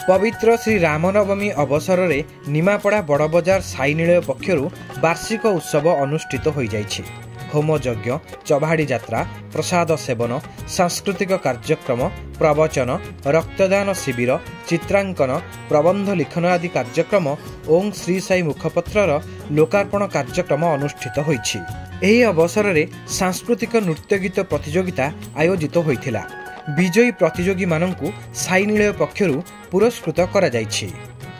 पवित्र श्री रामनवमी अवसर में निमापड़ा बड़बजार साईनीलय पक्षर वार्षिक उत्सव अनुष्ठित हो जाइछि। होमयज्ञ, चौभाड़ी यात्रा, प्रसाद सेवन, सांस्कृतिक कार्यक्रम, प्रवचन, रक्तदान शिविर, चित्रांकन, प्रबंध लिखन आदि कार्यक्रम ओं श्री साई मुखपत्रर लोकार्पण कार्यक्रम अनुष्ठित होइछि। एही अवसर में सांस्कृतिक नृत्यगीत प्रतियोगिता आयोजित होइथिला। विजयी प्रतियोगी मानंकु साईनीलय पक्षर पुरस्कृत करा जाइछि।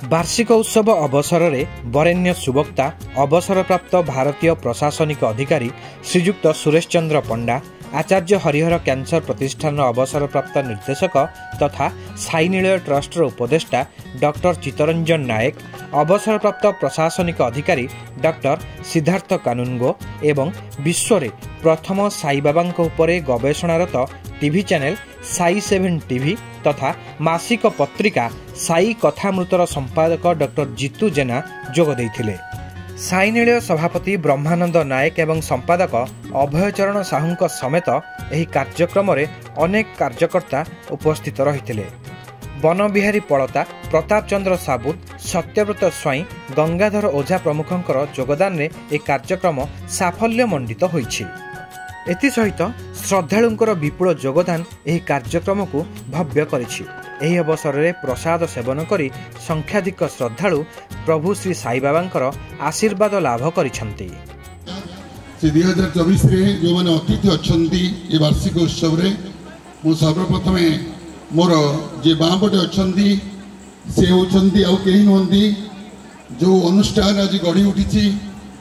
वार्षिक उत्सव अवसर में वरेण्य सुवक्ता अवसरप्राप्त भारतीय प्रशासनिक अधिकारी श्रीयुक्त सुरेश चंद्र पंडा, आचार्य हरिहर कैंसर प्रतिष्ठान अवसरप्राप्त निर्देशक तथा साईनीलय ट्रस्टर उपदेष्टा डॉक्टर चित्तरंजन नायक, अवसरप्राप्त प्रशासनिक अधिकारी डॉक्टर सिद्धार्थ कानुनगो एवं विश्व में प्रथम साईबाबा उपरे गवेषणारत टीवी चैनल साई 7 टीवी तथा मासिक पत्रिका साई कथामृतर संपादक डॉक्टर जीतू जेना जोग देइथिले। साईनीलय सभापति ब्रह्मानंद नायक एवं संपादक अभयचरण साहूंक समेत एही कार्यक्रम रे अनेक कार्यकर्ता उपस्थित रहिथिले। बनबिहारी पड़ता, प्रताप चंद्र साबुत, सत्यव्रत स्वाई, गंगाधर ओझा प्रमुखंकर योगदान रे ए कार्यक्रम साफल्य मंडित होइछि। एसहित श्रद्धालुंकर विपुल योगदान एही कार्यक्रम को भव्य करिछि। एही अवसर में प्रसाद सेवन करी संख्याधिक श्रद्धालु प्रभु श्री साई बाबांकर आशीर्वाद लाभ करिछन्ति। 2024 रे जो माने अतिथि अछन्ति ए वार्षिक उत्सव रे मु सर्वप्रथम मोर जे बापटे अछन्ति से होछन्ति आ केही नहन्ति जो अनुष्ठान आज गढ़ी उठिछि,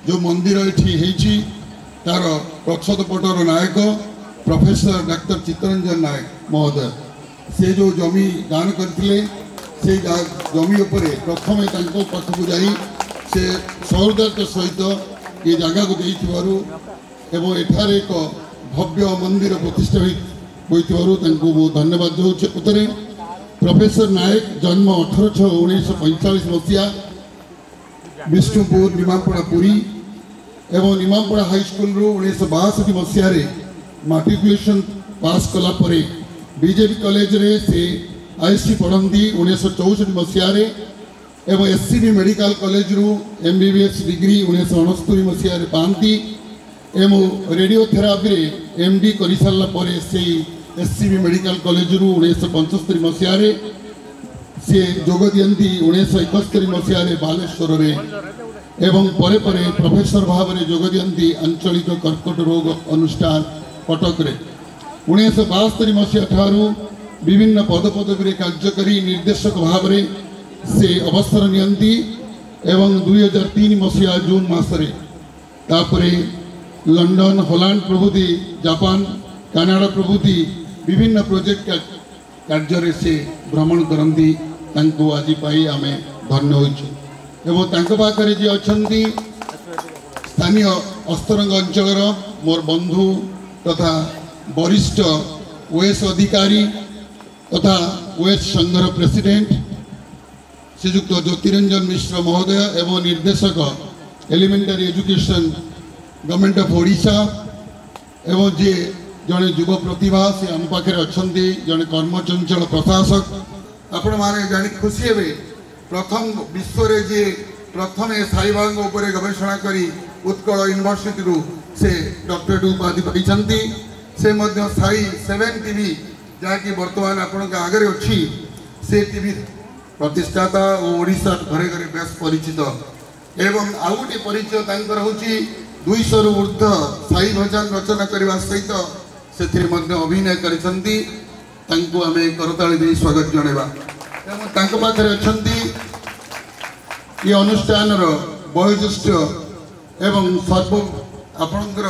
जो मंदिर एठी हेछि तार प्रच्छद पटर नायक प्रोफेसर डॉक्टर चित्तरंजन नायक महोदय से जो जमी दान करथिले से जमी उपरे प्रथम तांको पाखकु जाई से सहृदयता सहित ये जगह को देइथिबारु एवं एठारे एक भव्य मंदिर प्रतिष्ठा होइथिबारु तांको बहुत धन्यवाद देउछे। उतरे प्रोफेसर नायक जन्म 18/6/1945 मसिया विष्णुपुर निमापड़ा पुरी एवं निमापड़ा हाई स्कूल 1962 मसीह माट्रिकुलेशन पास कला परे बीजेपी कॉलेज रे से आईएससी पढ़ती 1964 मसीह एवं एससीबी मेडिकल कॉलेज रु एमबीबीएस डिग्री 1969 मसीह पाती एवं रेडियोथेरापी रे एमडी कर सारा पर से एससीबी मेडिकल कॉलेज रु 1975 मसीह से जोग दियंती 1971 मसीह बालेश्वर रे एवं परे परे प्रोफेसर भाव में जोग दियंती आंचलिक कर्कट रोग अनुष्ठान कटक रे 1972 मसीहा ठारू विभिन्न पदपदवी कार्यकारी निर्देशक भाव में से अवसर नियंती एवं 2003 मसीहा जून मासरे तापरे लंडन, हॉलैंड प्रभृति, जापान, कनाडा प्रभृति विभिन्न प्रोजेक्ट कार्य से भ्रमण करती आज पाई आमे धन्य होइछु। एवं तांको पाखरे जे अछंती स्थानीय अस्तरंग अंचल मोर बंधु तथा वरिष्ठ ओएस अधिकारी तथा ओएस संघर प्रेसिडेंट श्रीयुक्त ज्योतिरंजन मिश्र महोदय एवं निर्देशक elementary education government of Odisha एवं जे जड़े युव प्रतिभा से आम पाखे अच्छा जड़े कर्मचंचल प्रशासक आपण माने जानी खुशी हेबे प्रथम विश्व रे जे प्रथम साईबाबा उपरे गवेषणा करी उत्कल यूनिवर्सिटी रु से डॉक्टरेट उपाधि पाइछंती। से मध्य साई 7 टीवी जहाँकि वर्तमान आपण आगे अच्छी से टीवी प्रतिष्ठाता और ओडिशा घरे घरे बेस परिचित एवं आउ गोटे परिचय तांकर होची 200 रु ऊर्ध साई भजन रचना करने सहित से अभिनय करिसंती। तांको आमे करताली दे स्वागत जणेबा। एवं तांको पाखरे अछंती ये अनुष्ठान वयोज्येष्ठ एवं सर्व आपणकर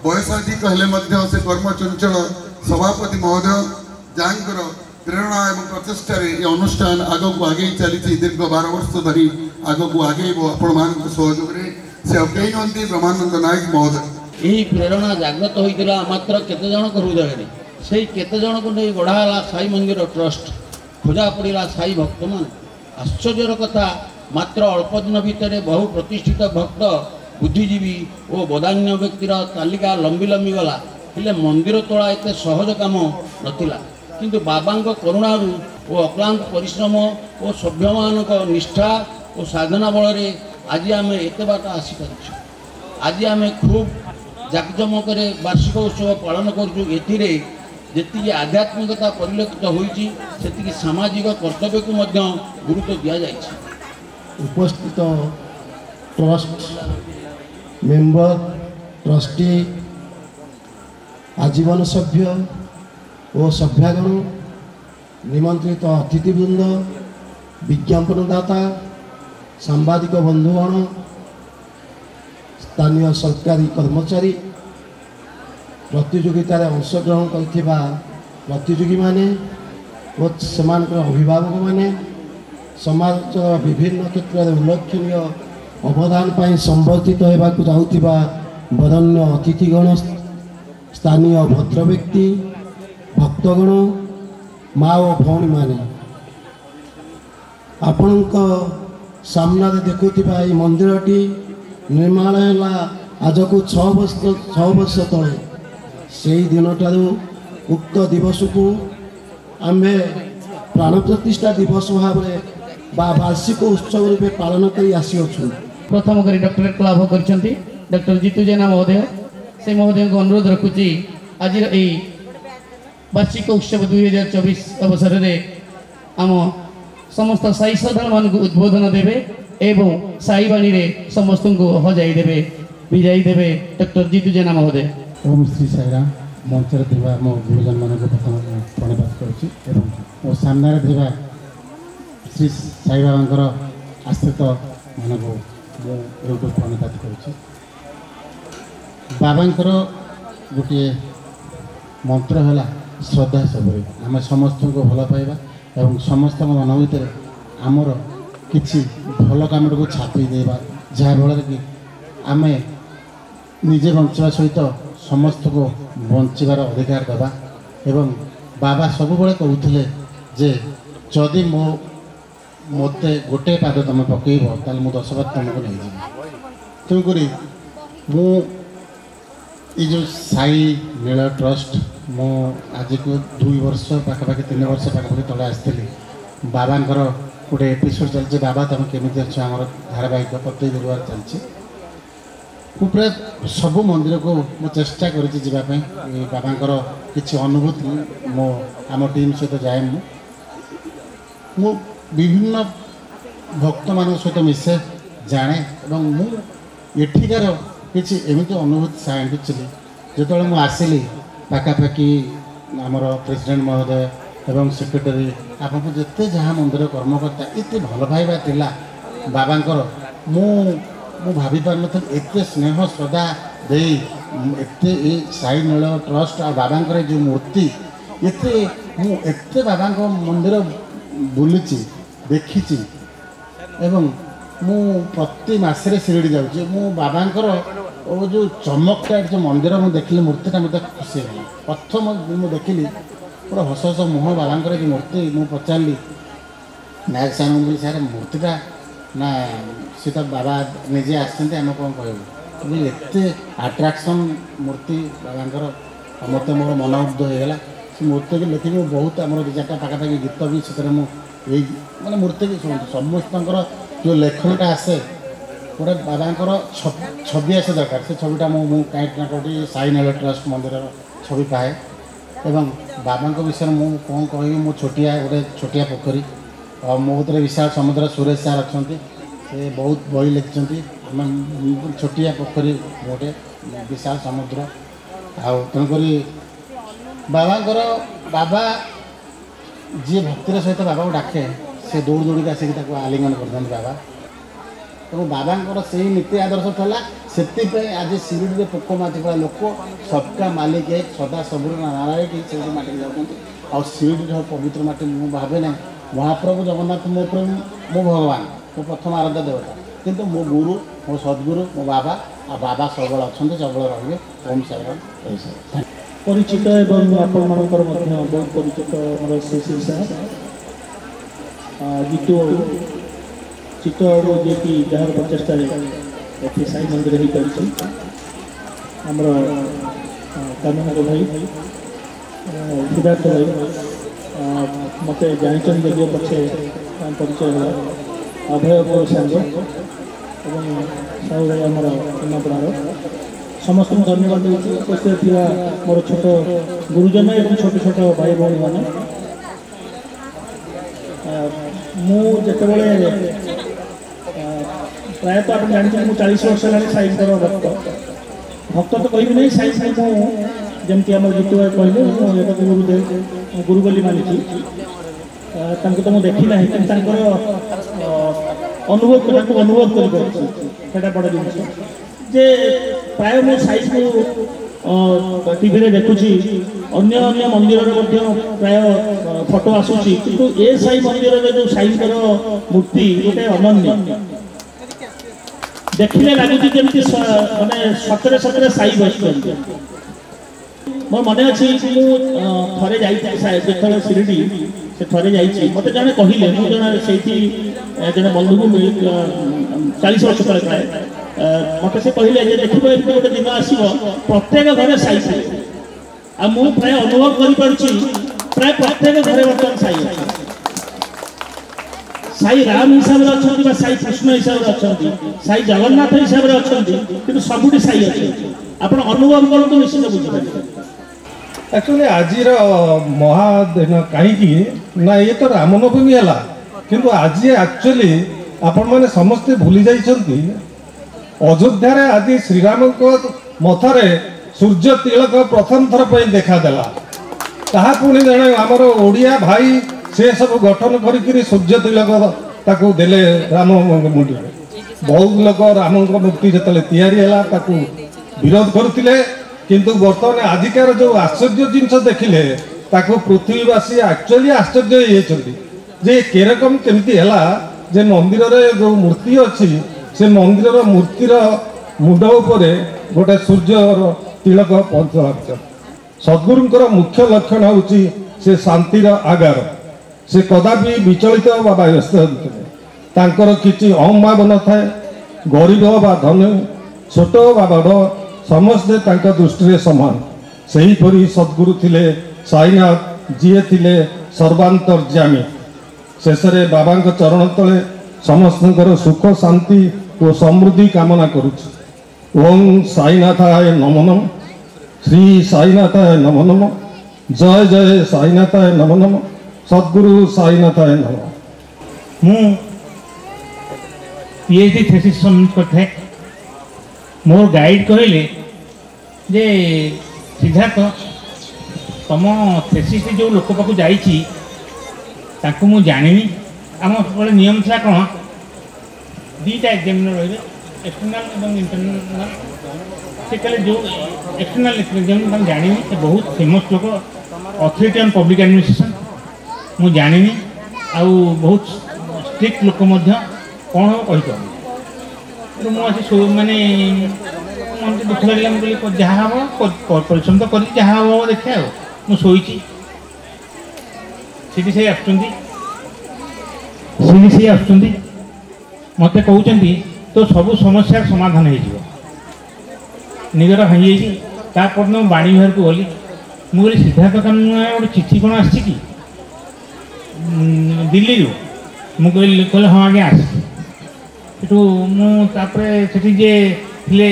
बयसाधिक हेले मध्य से कर्मचंचल सभापति महोदय जहाँकर प्रेरणा एवं प्रचेषा ये अनुष्ठान आग को आगे चली दीर्घ 12 वर्ष धरी आग को आगे आपण मान सहयोग से अगई नंती ब्रह्मानंद नायक महोदय यही प्रेरणा जागृत होता मात्र केते जन हृदय से केते जन को नहीं गढ़ाला साई मंदिर ट्रस्ट खोजा पड़ा साई भक्त मान आश्चर्यर कथा मात्र अल्प दिन भितर बहु प्रतिष्ठित भक्त बुद्धिजीवी और बदान्य व्यक्तिर तालिका लंबी लंबी गला हेले मंदिर तोड़ा एत सहज काम नथिला किंतु बाबा करुणारू और अक्लांत परिश्रम और सभ्यमान निष्ठा और साधना बल आज आम एत बाट आसीपार आज आम खूब जाकजमक वार्षिक उत्सव पालन करी आध्यात्मिकता परिलक्षित होती सामाजिक कर्तव्य को गुरुत्व दि जाए। उपस्थित ट्रस्ट मेंबर ट्रस्टी आजीवन सभ्य और सभ्यागण निमंत्रित अतिथिवृंद विज्ञापनदाता सांबादिक बंधुगण स्थानीय सरकारी कर्मचारी प्रतियोगितार अंशग्रहण करथिबा प्रतियोगी माने और सेमानकर अभिभावक माने समाज विभिन्न क्षेत्र में उल्लेखनीय अवदान पाई संबर्धित होगाक जाउथिबा वरण्य अतिथिगण स्थानीय भद्र व्यक्ति भक्तगण माँ और भौणी माने आपणक सामने देखुथिबा ए मंदिरटी निर्माण है आज को 6 वर्ष तले से दिन ठारू उक्त दिवस को आम प्राण प्रतिष्ठा दिवस भाव वार्षिक उत्सव रूपे पालन कर आसीअछु। प्रथम करी डॉक्टरेट लाभ कर डॉक्टर जीतू जेना महोदय से महोदय को अनुरोध रखुची आज वार्षिक उत्सव 2024 अवसर में आम समस्त साई श्रद्धा मान उद्बोधन देवे एवं साई बाणी रे समस्त को हजाई देवे विजाई देवे डॉक्टर जीतू जेना महोदय। ओम श्री साईराम मंचर देवा मो गुरुजन मान प्रथम प्रणिपात करुच्ची मो सामने देवा श्री साई बाबा आश्रित मान को मुझे प्रणिपात करुच्ची। बाबांकर गोटे मंत्र है श्रद्धा सब आम समस्त को भल पाइबा एवं समस्त मन भर आमर किसी भल कम को छापी देवा जहाँफल कि आम निजे बंचा सहित समस्त को बंचार अधिकार देवा एवं बाबा सब बड़े कहते जे जदि मत गोटे पाद तुम पकईब ताल मु 10 पाद तुमको नहीं जी तेणुक ये जो साई नीला ट्रस्ट मु आज को 2 वर्ष पाखापाखि 3 वर्ष पाखापाखि तले आसती बाबांकर गोटे एपिसोड चलती बाबा तुम केमी अच्छे आम धारावाहिक प्रत्येक गुरुवार चलती पूरा सब मंदिर को मु चेष्टा करी बाबांकर किसी अनुभूति मो आम टीम सहित जाए मु विभिन्न भक्त मान सहित मिसे जाने और मुठिकार किसी एमती अनुभूति सांगिली जो मुझे आसली पाखापाखि आमर प्रेसिडेंट महोदय एवं सेक्रेटरी आपको जिते जहाँ मंदिर कर्मकर्ता ये भल पाइबा थिला बाबांकर मु भाभी पार एत स्नेह श्रद्धा दे एत साई नील ट्रस्ट आ बाबांकर जो मूर्ति एत बाबा मंदिर बुली देखी एवं मु प्रति मसरे शिरडी जाऊँगी मु बाबांकर वो जो चमकटा जो मंदिर मुझे देखिली मूर्तिटा मत खुशी है प्रथम मुझे देखिली पूरा हस हस मुह बाबांकर जो मूर्ति मुझे पचारि नायक सार सार मूर्तिटा ना सी तो बाबा निजे आसते आम कौन कहूँ एत आट्राक्शन मूर्ति बाबांकर मत मोर मनमुग्ध होगा से मूर्ति की लिखिक बहुत आम 2-4टा पाखापाखि गीत भी से मैंने मूर्ति की शुणु समस्त जो लेखनटा आसे गोटे बाबांकर छवि आसे दरकार से छविटा मुझे कहीं ना कौटी साई नील ट्रस्ट मंदिर छवि पाए एवं बाबा विषय मुझे कौन कह मो छोटिया गोटे छोटिया पोखरी और मो भर विशाल समुद्र सुरेश सार अच्छा से बहुत बही लिखिं आम छोटिया पोखरी गोटे विशाल समुद्र आणुक बाबांकर बाबा जी भक्तिर सहित बाबा को डाके से दौड़ दौड़ी आसिक आलिंगन कर बाबा तेणु बाबांकर से नीति आदर्श था से आज शिरडी पोक माटिपड़ा लोक सबका मालिक एक सदा सब नारायण कि माटिक जाऊँ आ शिरडी पवित्र माटी मुझे भावे ना महाप्रभु जगन्नाथ मो मो भगवान मो प्रथम आराध्य देवता किंतु मो गुरु मो सद्गुरु मो बाबा आ बाबा सबल अच्छा सबल रे ओम साईराम परिचित एवं आपंकर बहुत परिचित हमारे श्री साहब जीतू चित्तौड़ जे कि जार प्रचेषा ये साई मंदिर ही आमर कामनाथ भाई सिद्धार्थ भाई मत जानते जदि पछे परिचय है अभय मोर सांग साहू भाई आमर निमापड़ार समस्त धन्यवाद दूसरी उपस्थित थी मोर छोट गुरुजन और छोट छोट भाई भाई मैंने मुझे प्रायतः आप जानते मुझे 40 वर्ष है साई भक्त भक्त तो कह नहीं साई साई जमती आम जीतू भाई कहले गुरुदेव गुरु बोली मानी तो मुझे देखी ना अनुभव करके अनुभव कर बड़ जिन जे प्राय मो साई को टीवी देखुची अन्य अन्य मंदिर प्राय फोटो आसूची किंतु ए साई मंदिर जो साई मूर्ति गोटे अनन्य देखने लगुच जमी माने सतरे सतरे साई बस मोर मन अच्छी थे जाते शिरडी से थे जा मत जड़े कहले मुझे जड़े बंधु को 40 वर्ष तक प्राय मत से कहले देख गोटे दिन आसो प्रत्येक घर साई साई आ मु प्राय अनुभव कर प्राय प्रत्येक घर बर्तमान साई अच्छे साई राम हिसाब से अच्छा साई कृष्ण हिसाब से अच्छा साई जगन्नाथ हिसाब से अच्छा कि सबुठ साई अच्छे आप अनुभव करूँ निश्चित बुझे एक्चुअली आज महादिन कहीं ना ये तो रामनवमी है किंतु आज एक्चुअली आपण मैंने समस्ते भूली जाइछंती अयोध्या रे आज श्रीराम को मथारे सूर्य तिलक प्रथम थर पर देखादेला ताहा पुणी जड़े आमर ओडिया भाई से सब गठन करी सूर्य तिलक ताकू देले राम मुंडी बहुत लोग राम मूर्ति जो या विरोध करते किंतु बर्तमान आजिकार जो आश्चर्य जिनस देखिले ताको पृथ्वीवासी एक्चुअली आश्चर्य होती जे केरकम केमती है जे मंदिर रे जो मूर्ति अच्छी से मंदिर मूर्तिर मुंड उपरे गोटे सूर्य तिलक पंच सद्गुरुंकर मुख्य लक्षण होची से शांतिर आगार से कदापि विचलित बा व्यस्त तांकर किछि अहंभाव न थाए गरीब बा धनी छोट बा बड़ समस्ते तांका दृष्टि समान सही परी सद्गुरु थिले साईनाथ जीए थिले सर्वांतर्यामी शेष रे बाबा चरण तले समस्त सुख शांति और समृद्धि कामना करुछि। ओम साईनाथाय नमो नमः श्री साईनाथाय नमो नमः जय जय साईनाथाय नमो नमः सद्गुरु साईनाथाय नमः। मु पीएचडी थीसिस सबमिट करथे मोर गाइड कहले जे सिद्धार्थ तुम थीसिस जो लोक पाक जाइछि ताकू मु जानिनी आम सब नियम था कौन दीटा एग्जामिनर रही एक्सटर्नाल और इंटरनाल से कहले जो एक्सटर्नाल एग्जामिनर जानिनी से बहुत फेमस लोक अथॉरिटी ऑन पब्लिक एडमिनिस्ट्रेशन मु जानिनी आउ बहुत स्ट्रिक्ट लोक कौन हम कहीपर मुझे माने मन दुख लगे मुझे जहाँ हम परिश्रम तो कर जहाँ हम देखा मुझे से आसुँच मत कहते तो सब समस्या समाधान हो निजर हापर मैं बाणी घर को गली मुझे सिद्धार्थ कानून गोटे चिठी कौन आसी दिल्ली मुझे कहले हाँ आज्ञा आसू मुझे थे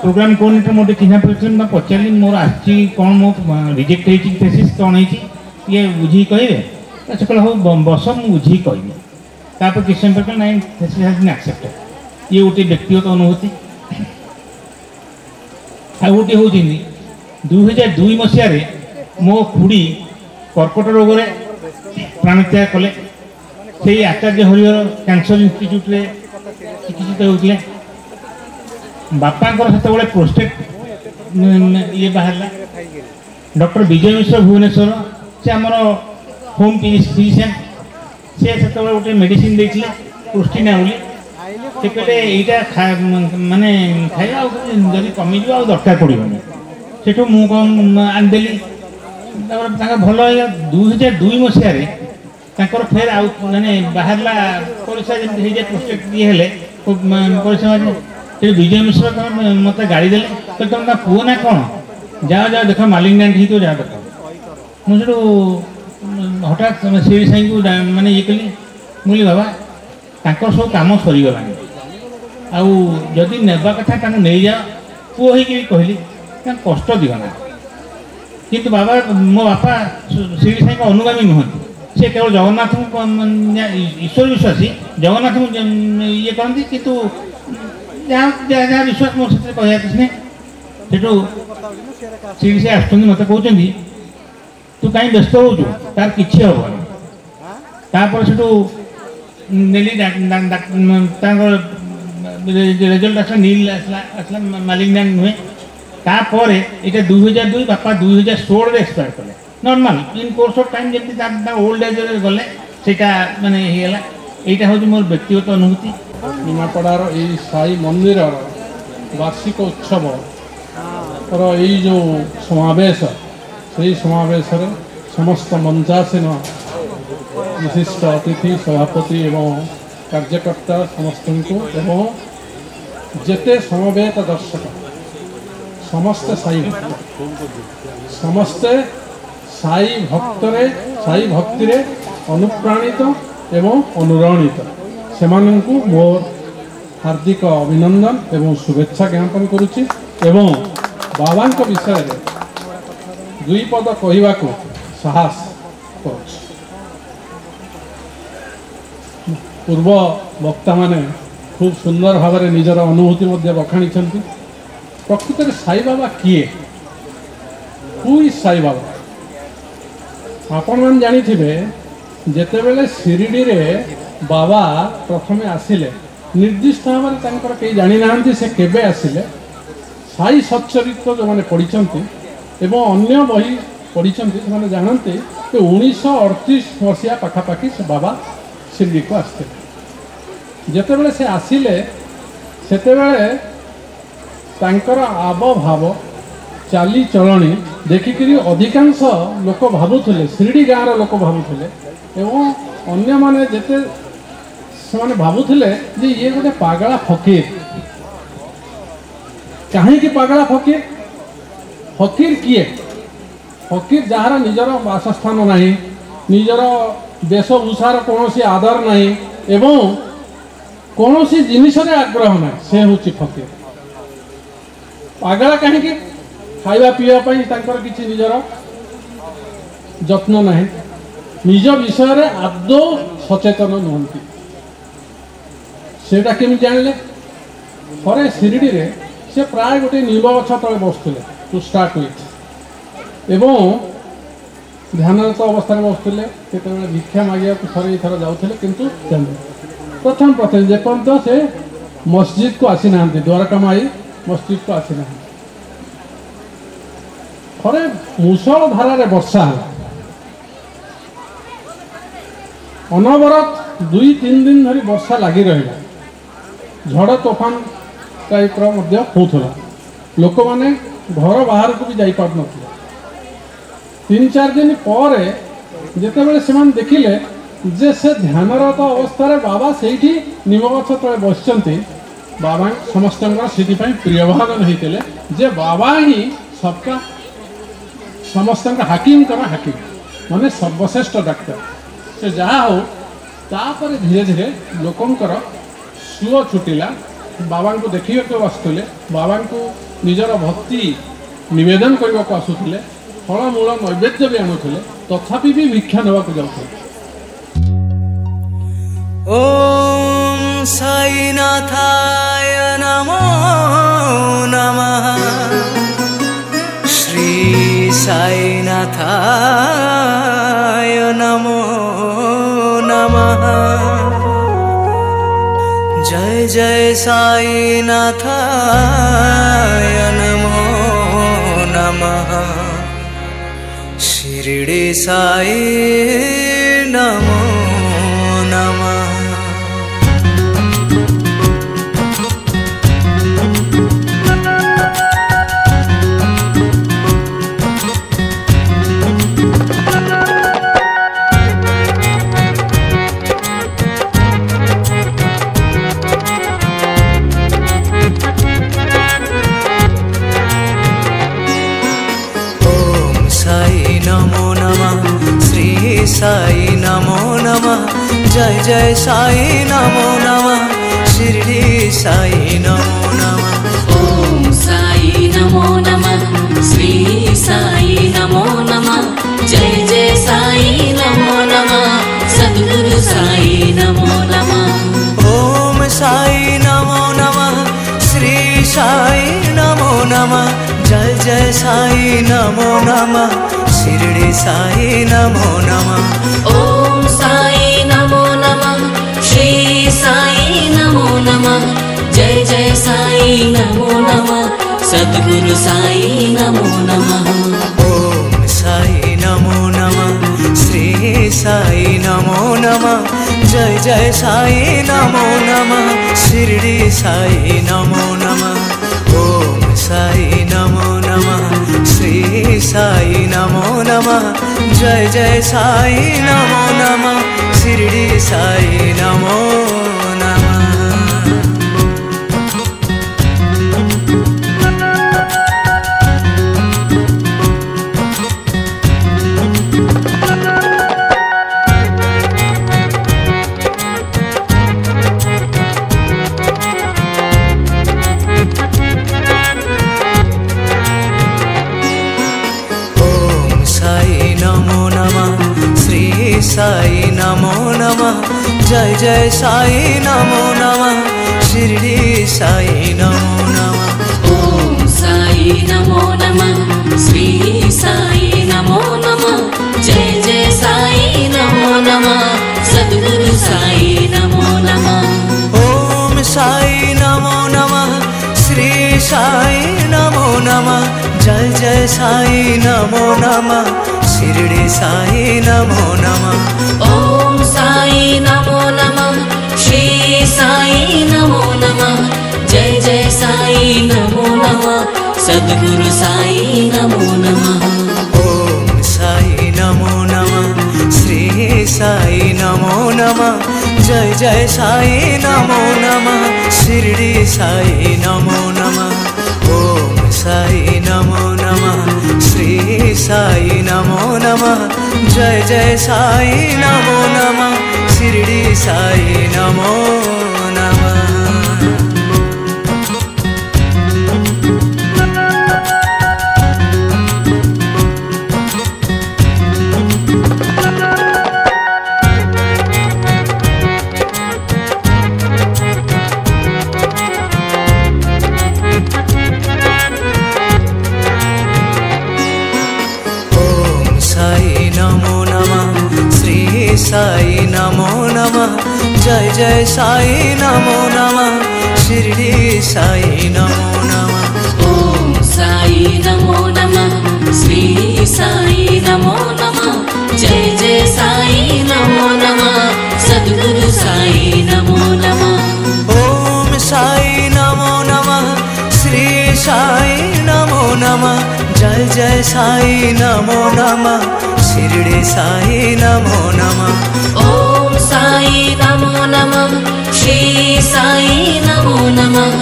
प्रोग्राम कोऑर्डिनेटर मोटे चिन्ह पर्सन पचारि मोर आसी कौन मो रिजेक्ट होसिस कौन ये बुझी कहे से कहले हाँ बस मुझे बुझी कहबी तापर किसी समय पर nine thesis has been accepted ये गोटे व्यक्तिगत अनुभूति आ गोटे हूँ 2002 मसीह मो खुड़ी कर्कट रोग प्राणत्याग कले से आचार्य हरिहर कैंसर इंस्टीट्यूट रे चिकित्सित होते बापा से प्रोस्टेट ये बाहर डॉक्टर विजय मिश्र भुवनेश्वर से आमर होम फिजिशियन से गोटे मेडिसिन देते प्रोस्टिना बोली से कहते यहाँ माने खाଇବା जब कमिज आ दरकार पड़ोनी से मुझे कौन आनीदेली भल 2002 मसीह फेर आउ माने बाहर परीक्षा जमी प्रोस्टेट ये परीक्षा से विजय मिश्र मत गाड़ी दे तुम पुओ ना कौन जाओ जाओ देख मालिग्नांट ही तो जाओ देख मुझे हठात श्री साई को माने ये कहली मुझे बाबा तांकर सब काम सरीगलानी आउ जदि नेबा कथा नहीं जा पुओ हो कहली कष्ट दिगना किंतु बाबा मो बापा श्री साई का अनुगामी नुहति से केवल जगन्नाथ ईश्वर विश्वासी जगन्नाथ ये करती किंतु जहाँ जहाँ विश्वास मोर से कह किसी नहीं सेठू श्री साई आस मत कहते तू कहीं व्यस्त हो तार किसी हेनी तापर सेठू नेली रेजल्ट आसला नील आसला मालिक नुहे तापर ये 2002 बापा 2016 एक्सपायर कले normal in course of time जमी ओल्ड एज गले सेटा माने हेला एटा हूँ मोर व्यक्तिगत अनुभूति निमापड़ार यही साई मंदिर वार्षिक उत्सव यही जो समावेश से समावेश समस्त मंचासीन विशिष्ट अतिथि सभापति एवं कार्यकर्ता समस्त को जेते समवेत दर्शक समस्ते साई भक्त समस्ते साई भक्ति अनुप्राणित एवं अनुरणित से मोर हार्दिक अभिनंदन एवं शुभेच्छा ज्ञापन करुच्ची एवं बाबा विषय दुई पद कहवा को साहस कर पूर्व वक्ता माने खूब सुंदर भाव में निजर अनुभूति बखाणी प्रकृत में साई बाबा किए हु इज साई बाबा आपण मैंने जानी जेते बेले शिरडी रे बाबा प्रथम आसिले निर्दिष्ट भाव में कई जानी ना से केबे आसिले साई सच्चरित्र जो मैंने पढ़ी एवं अन्य बही पढ़ी से जानते 1938 मसीहा पाखापाखि से बाबा शिरडी को आसते जेते बेले से आसिले सेते बेले तांकर आव भाव चाली चलणी देखिकी अधिकांश लोक भावुले शिरडी गाँव लोक भावुले एवं अन्य माने जेते से भावुले जे ये गोटे पागला फकीर कहीं पागला फकीर फकीर किए फकीर जार निजर बासस्थान नहीं निजर वेशभूषार कौन आदर नहीं एवं कौन जिनिस आग्रह ना से हूँ फकीर पागला कहीं खाଇବା ପିଇବା ପାଇଁ ତାଙ୍କର କିଛି ନିଜର ଯତ୍ନ ନାହିଁ ନିଜ ବିଷୟରେ ଆଦୌ ସଚେତନ ନୁହନ୍ତି ସେଟା କେମିତି ଜାଣିଲେ ଥରେ ଶିରିଡ଼ିରେ ସେ ପ୍ରାୟ ଗୋଟେ ନିମ୍ବ ଗଛ ତଳେ ବସୁଥିଲେ ଟୁ ଷ୍ଟାର୍ଟ ୱିଥ୍ ଏବଂ ଧ୍ୟାନରତ ଅବସ୍ଥାରେ ବସୁଥିଲେ କେତେବେଳେ ଭିକ୍ଷା ମାଗିବାକୁ ଥରେ ଏଇଥର ଯାଉଥିଲେ କିନ୍ତୁ ପ୍ରଥମ ଯେପର୍ଯ୍ୟନ୍ତ ସେ ମସଜିଦକୁ ଆସିନାହାନ୍ତି ଦ୍ୱାରକା ମାଇ ମସଜିଦକୁ ଆସିନାହାନ୍ତି थे मूषल धारा वर्षा है अनवरत 2-3 दिन धरी वर्षा लगी रहा झड़ तोफान टाइप होता लोक मैंने घर बाहर को भी जापार न 3-4 दिन पर जिते से देखिले जे से ध्यानरत अवस्था बाबा से निम गछ तले बस बाबा समस्त प्रिय भाग होते जे बाबा ही सबका समस्त हाकिम माने सर्वश्रेष्ठ डाक्टर से जहाँ हो तापर धीरे धीरे लोकंकर सुओ छुटिला बाबा को देखिए तो आसुले बाबा को निजर भक्ति निवेदन करने को आसुले फलमूल नैवेद्य भी आणुले तथापि भी भिक्षा नेवाक जाऊे ओम साईनाथाय नमो नमः श्री साईनाथाय नमो नमः जय जय साईनाथाय नमो नमः शिरडी साई नमो नमः जय जय साई नमो नमः शिरडी साई नमो नमः ओम साई नमो नमः श्री साई नमो नमः जय जय साई नमो नमः सद्गुरु साई नमो नमः ओम साई नमो नमः श्री साई नमो नमः जय जय साई नमो नमः शिरडी साई नमो नमः ओम साई नमो नमः श्री साई नमो नमः जय जय साई नमो नमः सद्गुरु साई नमो नमः ओम साई नमो नमः श्री साई नमो नमः जय जय साई नमो नमः शिरडी साई नमो नमः ओम साई नमो नमः श्री साई नमो नमः जय जय साई नमो नमः शिरडी साई नमो नमः साई नमो नमः जय जय साई नमो नमः शिरडी साई नमो नमः ओम साई नमो नमः श्री साई नमो नमः जय जय साई नमो नमः सद्गुरु साई नमो नमः ओम साई नमो नमः श्री साई नमो नमः जय जय साई नमो नमः शिरडी साई नमो नमः ओम साई नमो नमः श्री साई नमो नमः जय जय साई नमो नमः सद्गुरु साई नमो नमः ओम साई नमो नमः श्री साई नमो नमः जय जय साई नमो नमः शिरडी साई नमो नमः ओम साई नमो नमः श्री साई नमो नमः जय जय साई नमो नमः शिरडी साई नमो नमः साई नमो नमः जय जय साई नमो नमः शिरडी साई नमो नमः ओम साई नमो नमः श्री साई नमो नमः जय जय साई नमो नमः सद्गुरु साई नमो नमः ओम साई नमो नमः श्री साई नमो नमः जय जय साई नमो नमः शिरडी साई नमो नमः ओम साई नमो नमः श्री साई नमो नमः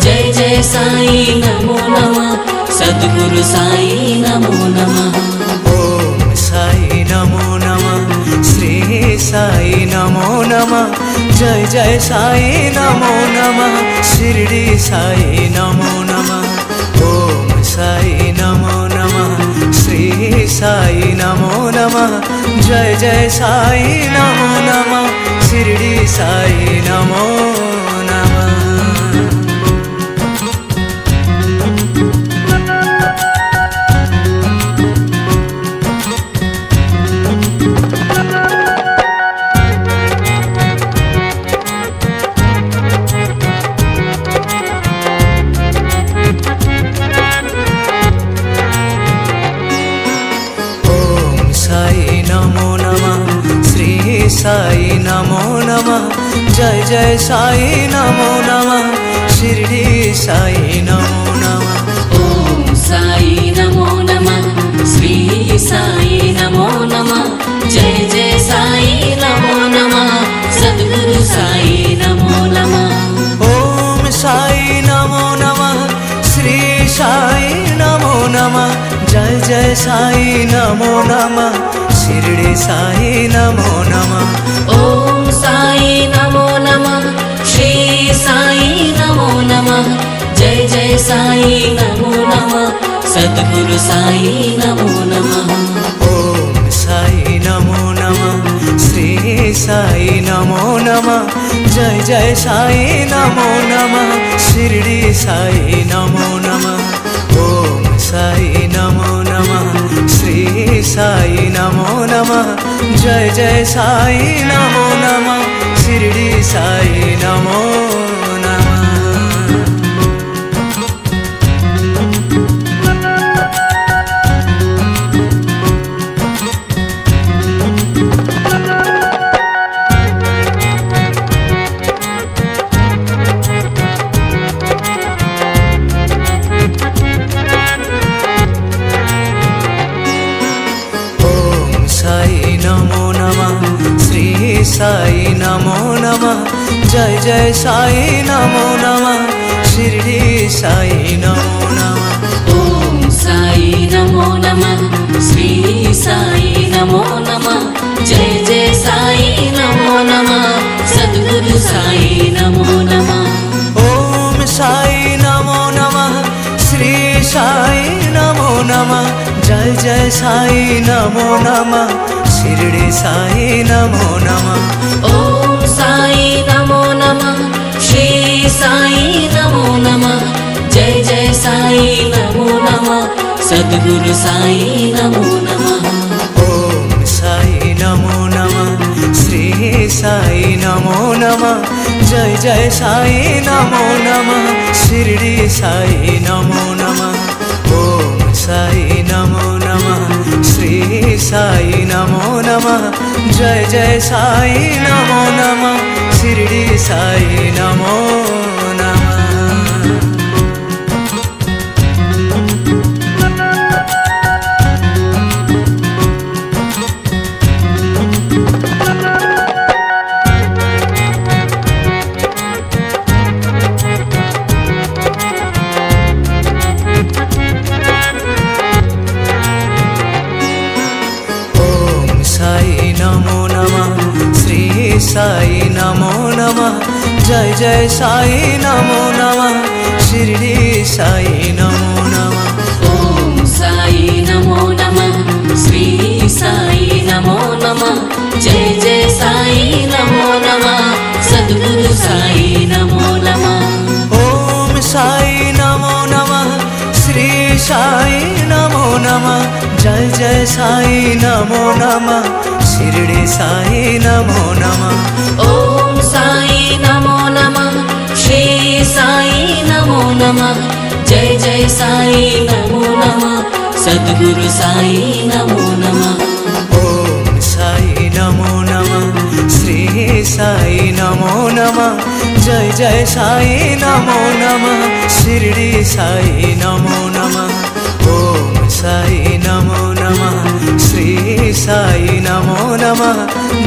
जय जय साई नमो नमः सद्गुरु साई नमो नमः ओम साई नमो नमः श्री साई नमो नमः जय जय साई नमो नमः शिरडी साई नमो नमः ओम साई नमो नमः श्री साई नमो नमः जय जय साई नमो नमः शिरडी साई नमो नमः साई नमो नमः जय जय साई नमो नमः शिरडी साई नमो नमः ओम साई नमो नमः श्री साई नमो नमः जय जय साई नमो नमः सद्गुरु साई नमो नमः ओम साई नमो नमः श्री साई नमो नमः जय जय साई नमो नमः शिरडी साई नमो नमः ओम साई नमो नमः श्री साई नमो नमः जय जय साई नमो नमः सद्गुरु साई नमो नमः ओम साई नमो नमः श्री साई नमो नमः जय जय साई नमो नमः शिरडी साई नमो नमः ओम साई नमो नमः श्री साई नमो नमः जय जय साई नमो नमः शिरडी साई नमो नमः साई नमो नमः जय जय साई नमो नमः शिरडी साई नमो नमः ओम साई नमो नमः श्री साई नमो नमः जय जय साई नमो नमः सद्गुरु साई नमो नमः ओम साई नमो नमः श्री साई नमो नमः जय जय साई नमो नमः शिरडी साई नमो नमः ओम साई नमो नमः श्री साई नमो नमः जय जय साई नमो नमः सद्गुरु साई नमो नमः ओम साई नमो नमः श्री साई नमो नमः जय जय साई नमो नमः शिरडी साई नमो नमः ओम साई नमो नमः श्री साई नमो नमः जय जय साई नमो नमः शिरडी साई नमो नमः साई नमो नमः जय जय साई नमो नमः शिरडी साई नमो नमः ओम साई नमो नमः श्री साई नमो नमः जय जय साई नमो नमः सद्गुरु साई नमो नमः ओम साई नमो नमः श्री साई नमो नमः जय जय साई नमो नमः शिरडी साई नमो नमः ओम साई नमो नमः श्री साई नमो नमः जय जय साई नमो नमः सद्गुरु साई नमो नमः ओम साई नमो नमः श्री साई नमो नमः जय जय साई नमो नमः शिरडी साई नमो नमः ओम साई नमो नमः श्री साई नमो नमः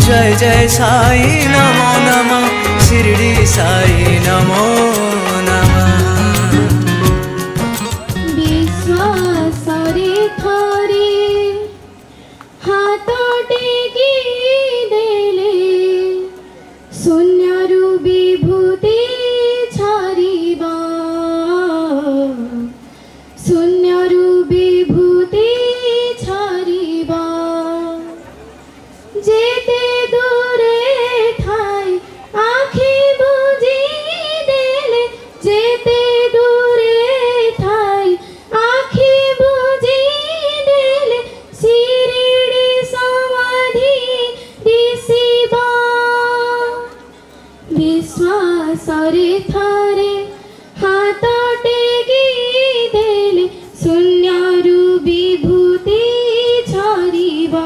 जय जय साई नमो नमः शिरडी साई नमो नमः विश्वासरे थरे हाथ टेकी देले शून्यरु विभूति छारिबा शून्यरु विभूति छारिबा जेते दूरे ठाई आँखि बुझी देले जेते दूरे ठाई आँखि बुझी देले शिरडी समाधि दिसिबा विश्वासरे थरे हाथ टेकी देले शून्यरु विभूति छारिबा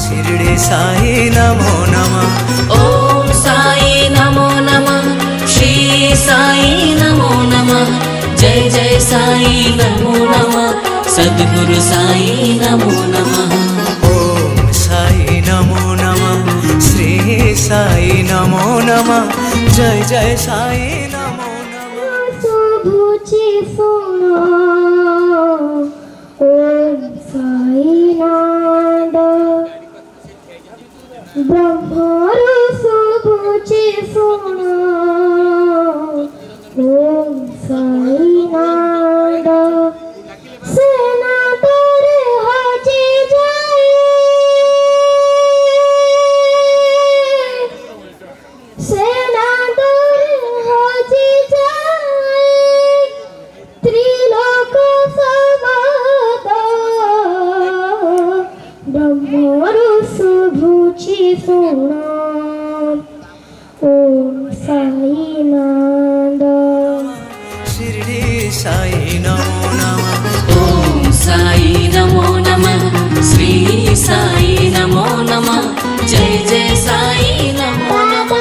शिरडी साई नमो नमः ओम साई नमो नमः श्री साई नमो नमः जय जय साई नमो नमः सद्गुरु साई नमो नमः ओम साई नमो नमः श्री साई नमो नमः जय जय साई नमो शुभुची सुनो ओम साईनाथ सेना तोरे हजे जाए सेना तोरे हजे जाए त्रिलोक समद ब्रह्मरु शुभुचि सुण ओम साईनाथ शिरडी साई नमो नमः ओम साई नमो नमः श्री साई नमो नमः जय जय साई नमो नमः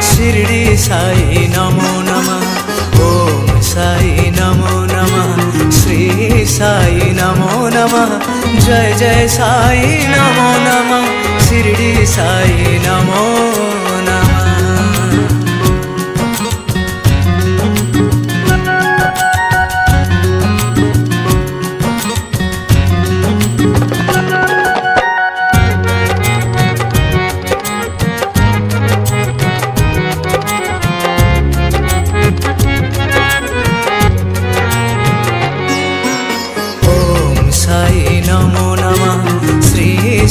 शिरडी साई नमो नमः ओम साई नमो नमः श्री साई नमो नमः जय जय साई नमो नमः शिरडी साई नमो नमः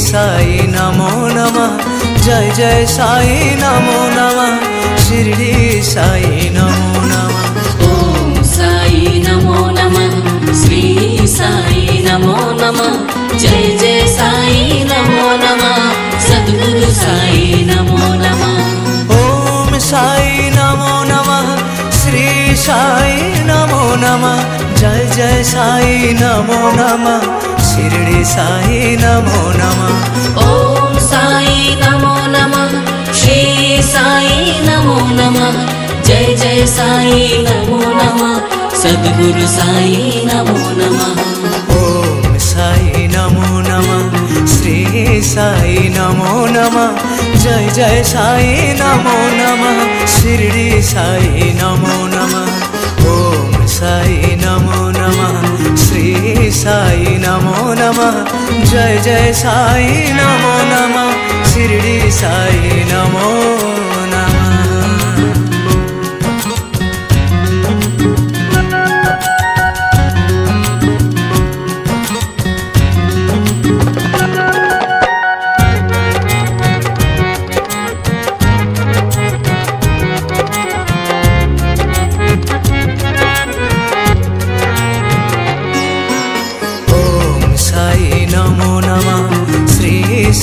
साई नमो नमः जय जय साई नमो नमः शिरडी साई नमो नमः ओम साई नमो नमः श्री साई नमो नमः जय जय साई नमो नमः सद्गुरु साई नमो नमः ओम साई नमो नमः श्री साई नमो नमः जय जय साई नमो नमः शिरडी साई नमो नमः ओम साई नमो नमः श्री साई नमो नमः जय जय साई नमो नमः सद्गुरु साई नमो नमः ओम साई नमो नमः श्री साई नमो नमः जय जय साई नमो नमः शिरडी साई नमो नमः ओम साई नमो नमः श्री साई नमो नमः जय जय साई नमो नमः शिरडी साई नमो नमः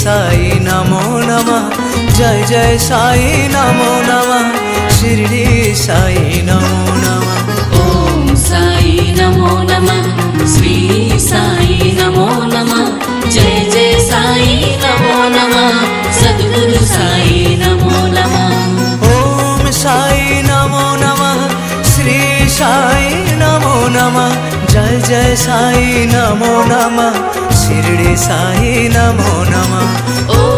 साई नमो नमः जय जय साई नमो नमः शिरडी साई नमो नमः ओम साई नमो नमः श्री साई नमो नमः जय जय साई नमो नमः सद्गुरु साई नमो नमः ओम साई नमो नमः श्री साई नमो नमः जय जय साई नमो नमः शिरडी साई नमो नमः ओम